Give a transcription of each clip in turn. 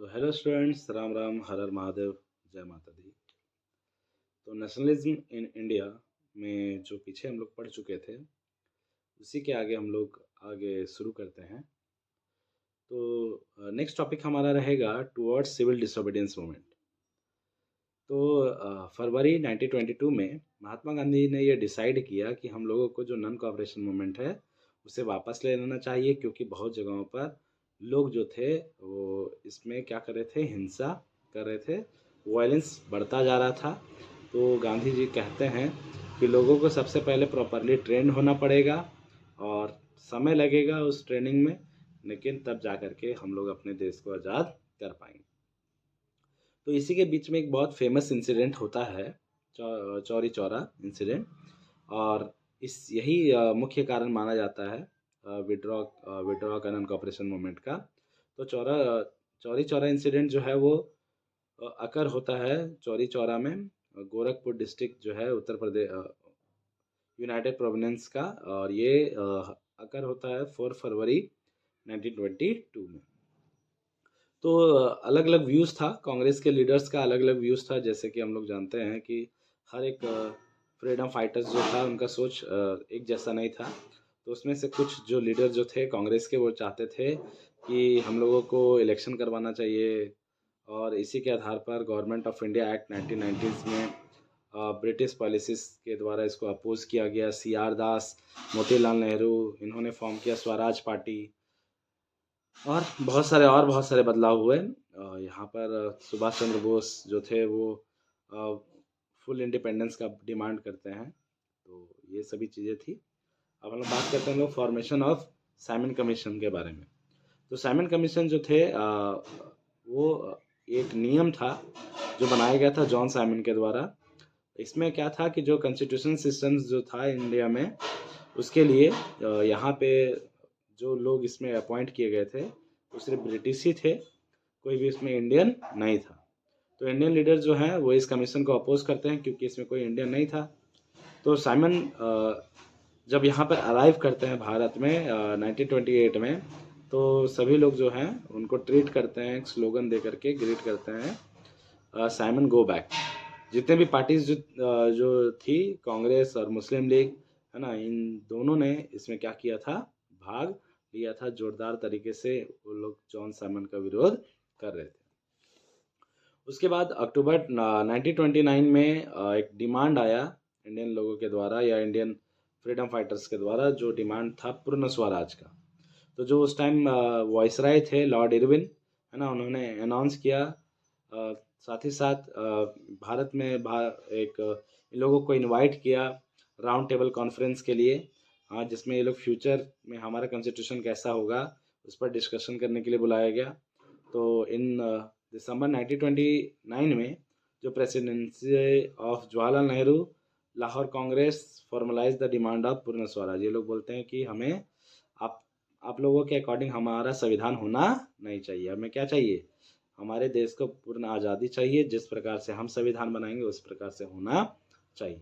तो hello students, Ram Ram, हर हर महादेव, जय माता दी। तो नेशनलिज्म इन इंडिया में जो पीछे हम लोग पढ़ चुके थे, उसी के आगे हम लोग आगे शुरू करते हैं। तो नेक्स्ट टॉपिक हमारा रहेगा टुवर्ड्स सिविल डिसोबीडियंस मूवमेंट। तो फरवरी 1922 में महात्मा गांधी ने ये डिसाइड किया कि हम लोगों को जो नॉन कोऑपरेशन मूवमेंट है उसे वापस ले लेना चाहिए, क्योंकि बहुत जगहों पर लोग जो थे वो इसमें क्या कर रहे थे, हिंसा कर रहे थे, वायलेंस बढ़ता जा रहा था। तो गांधी जी कहते हैं कि लोगों को सबसे पहले प्रॉपरली ट्रेंड होना पड़ेगा और समय लगेगा उस ट्रेनिंग में, लेकिन तब जा कर के हम लोग अपने देश को आज़ाद कर पाएंगे। तो इसी के बीच में एक बहुत फेमस इंसिडेंट होता है, चौरी चौरा इंसिडेंट। और इस यही मुख्य कारण माना जाता है विड्रॉ का नॉन कॉपरेशन मूवमेंट का। तो चौरी चौरा इंसिडेंट जो है वो अकर होता है चौरी चौरा में, गोरखपुर डिस्ट्रिक्ट जो है उत्तर प्रदेश, यूनाइटेड प्रोविंस का। और ये अकर होता है 4 फरवरी 1922 में। तो अलग अलग व्यूज़ था, कांग्रेस के लीडर्स का अलग अलग व्यूज़ था। जैसे कि हम लोग जानते हैं कि हर एक फ्रीडम फाइटर्स जो था उनका सोच एक जैसा नहीं था। तो उसमें से कुछ जो लीडर जो थे कांग्रेस के, वो चाहते थे कि हम लोगों को इलेक्शन करवाना चाहिए, और इसी के आधार पर गवर्नमेंट ऑफ इंडिया एक्ट 1990 में ब्रिटिश पॉलिसीज़ के द्वारा इसको अपोज किया गया। सी आर दास, मोतीलाल नेहरू, इन्होंने फॉर्म किया स्वराज पार्टी, और बहुत सारे बदलाव हुए। यहाँ पर सुभाष चंद्र बोस जो थे वो फुल इंडिपेंडेंस का डिमांड करते हैं। तो ये सभी चीज़ें थी। अब हम लोग बात करते हैं लोग फॉर्मेशन ऑफ साइमन कमीशन के बारे में। तो साइमन कमीशन जो थे वो एक नियम था जो बनाया गया था जॉन साइमन के द्वारा। इसमें क्या था कि जो कॉन्स्टिट्यूशन सिस्टम्स जो था इंडिया में, उसके लिए यहाँ पे जो लोग इसमें अपॉइंट किए गए थे वो सिर्फ ब्रिटिश ही थे, कोई भी इसमें इंडियन नहीं था। तो इंडियन लीडर जो हैं वो इस कमीशन को अपोज करते हैं, क्योंकि इसमें कोई इंडियन नहीं था। तो साइमन जब यहाँ पर अराइव करते हैं भारत में 1928 में, तो सभी लोग जो हैं उनको ट्रीट करते हैं, एक स्लोगन दे करके ग्रीट करते हैं, साइमन गो बैक। जितने भी पार्टीज जो थी, कांग्रेस और मुस्लिम लीग, है ना, इन दोनों ने इसमें क्या किया था, भाग लिया था। जोरदार तरीके से वो लोग जॉन साइमन का विरोध कर रहे थे। उसके बाद अक्टूबर 1929 में एक डिमांड आया इंडियन लोगों के द्वारा, या इंडियन फ्रीडम फाइटर्स के द्वारा, जो डिमांड था पूर्ण स्वराज का। तो जो उस टाइम वॉइसराय थे लॉर्ड इरविन, है ना, उन्होंने अनाउंस किया। साथ ही साथ भारत में एक इन लोगों को इनवाइट किया राउंड टेबल कॉन्फ्रेंस के लिए, हाँ, जिसमें ये लोग फ्यूचर में हमारा कॉन्स्टिट्यूशन कैसा होगा उस पर डिस्कशन करने के लिए बुलाया गया। तो इन दिसंबर 1929 में जो presidency of Jawaharlal Nehru, Lahore Congress formalise the demand of Purna Swaraj. ये लोग बोलते हैं कि हमें आप आप लोगों के अकॉर्डिंग हमारा संविधान होना नहीं चाहिए, हमें क्या चाहिए, हमारे देश को पूर्ण आज़ादी चाहिए, जिस प्रकार से हम संविधान बनाएंगे उस प्रकार से होना चाहिए।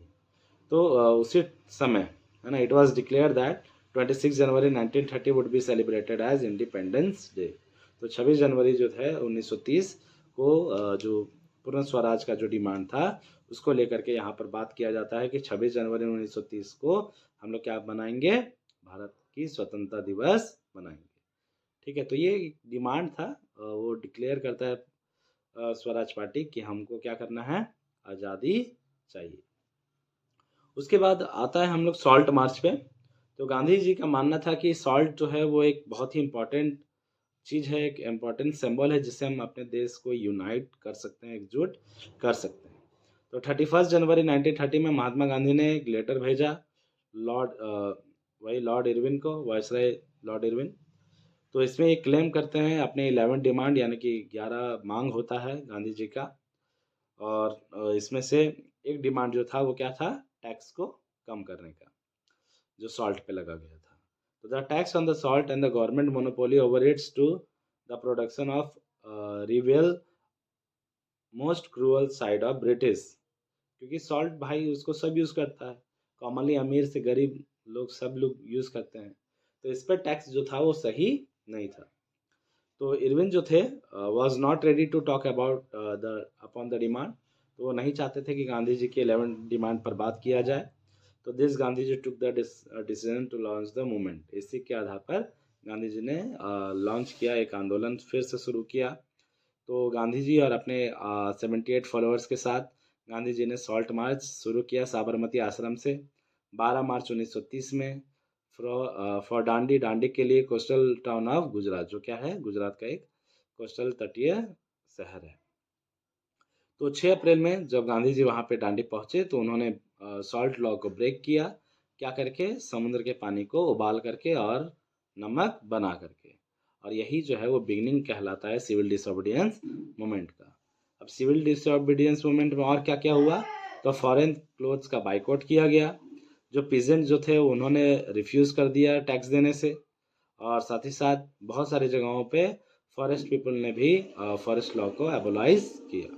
तो उसी समय, है ना, it was declare that 26 January 1930 would be celebrated as Independence Day. तो 26 जनवरी जो है 1930 को जो पूर्ण स्वराज का जो डिमांड था उसको लेकर के यहाँ पर बात किया जाता है कि 26 जनवरी 1930 को हम लोग क्या बनाएंगे, भारत की स्वतंत्रता दिवस बनाएंगे। ठीक है, तो ये डिमांड था, वो डिक्लेयर करता है स्वराज पार्टी कि हमको क्या करना है, आज़ादी चाहिए। उसके बाद आता है हम लोग सॉल्ट मार्च पे। तो गांधी जी का मानना था कि सॉल्ट जो है वो एक बहुत ही इम्पोर्टेंट चीज़ है, एक इम्पोर्टेंट सिंबल है, जिससे हम अपने देश को यूनाइट कर सकते हैं, एकजुट कर सकते हैं। तो 31 जनवरी 1930 में महात्मा गांधी ने एक लेटर भेजा लॉर्ड वही लॉर्ड इरविन को, वायसराय लॉर्ड इरविन। तो इसमें ये क्लेम करते हैं अपने 11 डिमांड, यानी कि 11 मांग होता है गांधी जी का। और इसमें से एक डिमांड जो था वो क्या था, टैक्स को कम करने का, जो सॉल्ट पे लगा गया था। तो the tax on the salt and the government monopoly over its to the production of reveal most cruel side of British. क्योंकि सॉल्ट भाई उसको सब यूज़ करता है, कॉमनली अमीर से गरीब लोग सब लोग यूज़ करते हैं। तो इस पर टैक्स जो था वो सही नहीं था। तो इरविन जो थे was not ready to talk about the upon the demand, तो वो नहीं चाहते थे कि गांधी जी की 11 डिमांड पर बात किया जाए। तो this Gandhi ji took the decision to launch the movement. इसी के आधार पर गांधी जी ने लॉन्च किया, एक आंदोलन फिर से शुरू किया। तो गांधी जी और अपने 78 फॉलोअर्स के साथ गांधी जी ने सॉल्ट मार्च शुरू किया साबरमती आश्रम से 12 मार्च 1930 में फॉर डांडी। डांडी के लिए कोस्टल टाउन ऑफ गुजरात, जो क्या है गुजरात का एक कोस्टल तटीय शहर है। तो 6 अप्रैल में जब गांधी जी वहाँ पे डांडी पहुँचे तो उन्होंने सॉल्ट लॉ को ब्रेक किया, क्या करके, समुद्र के पानी को उबाल करके और नमक बना करके। और यही जो है वो बिगनिंग कहलाता है सिविल डिसोबीडियंस मूवमेंट का। अब सिविल डिसोबीडियंस मूवमेंट में और क्या क्या हुआ, तो फॉरेन क्लोथ्स का बाइकआउट किया गया, जो पीजेंट जो थे उन्होंने रिफ्यूज़ कर दिया टैक्स देने से, और साथ ही साथ बहुत सारी जगहों पे फॉरेस्ट पीपल ने भी फॉरेस्ट लॉ को एबोलाइज किया।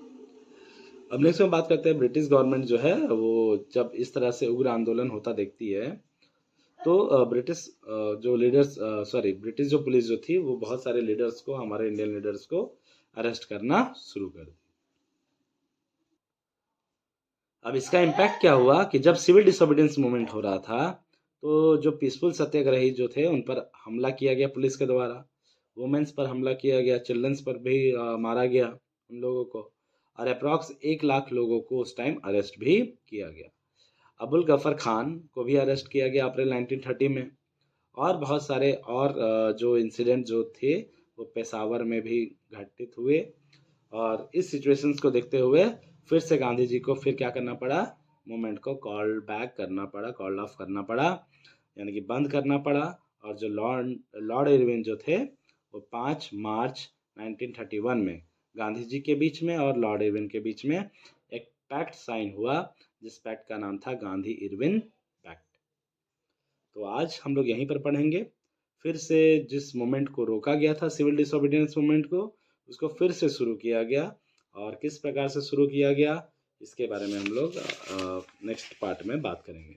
अब नेक्स्ट में बात करते हैं ब्रिटिश गवर्नमेंट जो है वो जब इस तरह से उग्र आंदोलन होता देखती है तो ब्रिटिश जो लीडर्स ब्रिटिश जो पुलिस जो थी वो बहुत सारे लीडर्स को, हमारे इंडियन लीडर्स को अरेस्ट करना शुरू कर दी। अब इसका इम्पैक्ट क्या हुआ कि जब सिविल डिसोबीडियंस मूवमेंट हो रहा था तो जो पीसफुल सत्याग्रही जो थे उन पर हमला किया गया पुलिस के द्वारा, वुमेन्स पर हमला किया गया, चिल्ड्रंस पर भी मारा गया उन लोगों को, और अप्रॉक्स 1 लाख लोगों को उस टाइम अरेस्ट भी किया गया। अबुल गफर खान को भी अरेस्ट किया गया अप्रैल 1930 में। और बहुत सारे और जो इंसिडेंट जो थे वो पेशावर में भी घटित हुए। और इस सिचुएशंस को देखते हुए फिर से गांधी जी को फिर क्या करना पड़ा, मूवमेंट को कॉल बैक करना पड़ा, कॉल ऑफ करना पड़ा, यानी कि बंद करना पड़ा। और जो लॉर्ड लॉर्ड इरविन जो थे वो 5 मार्च 1931 में गांधी जी के बीच में और लॉर्ड इरविन के बीच में एक पैक्ट साइन हुआ, जिस पैक्ट का नाम था गांधी इरविन पैक्ट। तो आज हम लोग यहीं पर पढ़ेंगे फिर से जिस मूवमेंट को रोका गया था, सिविल डिसोबीडियंस मूवमेंट को, उसको फिर से शुरू किया गया, और किस प्रकार से शुरू किया गया इसके बारे में हम लोग नेक्स्ट पार्ट में बात करेंगे।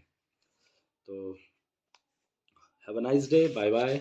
तो have a nice day, bye bye.